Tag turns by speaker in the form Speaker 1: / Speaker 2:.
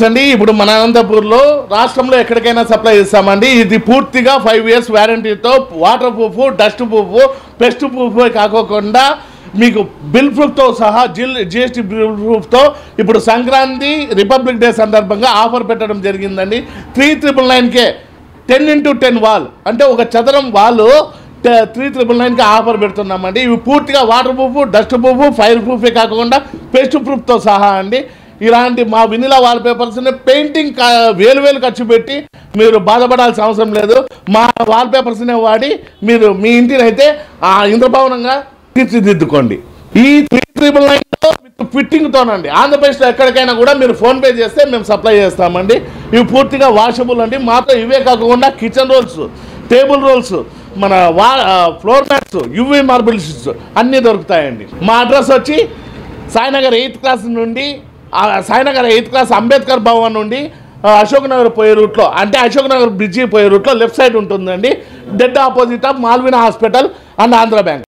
Speaker 1: అండి ఇప్పుడు మన అనంతపూర్లో రాష్ట్రంలో ఎక్కడికైనా సప్లై చేస్తామండి. ఇది పూర్తిగా 5 years వారంటీతో water proof, dust proof, pest proof కాకోకుండా మీకు బిల్ ప్రూఫ్తో సహా జిఎస్టీ బిల్ ప్రూఫ్తో ఇప్పుడు సంక్రాంతి రిపబ్లిక్ డే సందర్భంగా ఆఫర్ పెట్టడం జరిగిందండి. 3999కే 10x10 వాల్ అంటే ఒక చదరం వాళ్ళు 3999కి ఆఫర్ పెడుతున్నామండి. ఇవి పూర్తిగా water proof, dust proof, fire ప్రూఫే కాకుండా పెస్ట్ ప్రూఫ్తో సహా అండి. ఇలాంటి మా వినిలా వాల్ పేపర్స్ని పెయింటింగ్ వేలు ఖర్చు పెట్టి మీరు బాధపడాల్సిన అవసరం లేదు. మా వాల్ పేపర్స్నే వాడి మీరు మీ ఇంటిని అయితే ఇంద్రభవనంగా తీర్చిదిద్దుకోండి. ఈ 3999 విత్ ఫిట్టింగ్తోనండి. ఆంధ్రప్రదేశ్లో ఎక్కడికైనా కూడా మీరు ఫోన్పే చేస్తే మేము సప్లై చేస్తామండి. ఇవి పూర్తిగా వాషబుల్ అండి. మాతో ఇవే కాకుండా కిచెన్ రోల్స్, టేబుల్ రోల్స్, మన floor mats, UV marble sheets అన్నీ దొరుకుతాయండి. మా అడ్రస్ వచ్చి సాయినగర్ 8th క్లాస్ నుండి సాయినగర్ 8th క్లాస్ అంబేద్కర్ భవన్ నుండి అశోక్ నగర్ పోయే రూట్లో అంటే అశోక్ నగర్ బ్రిడ్జి పోయే రూట్లో లెఫ్ట్ సైడ్ ఉంటుందండి. డెడ్ ఆపోజిట్ ఆఫ్ మాల్వినా హాస్పిటల్ అండ్ ఆంధ్ర బ్యాంక్.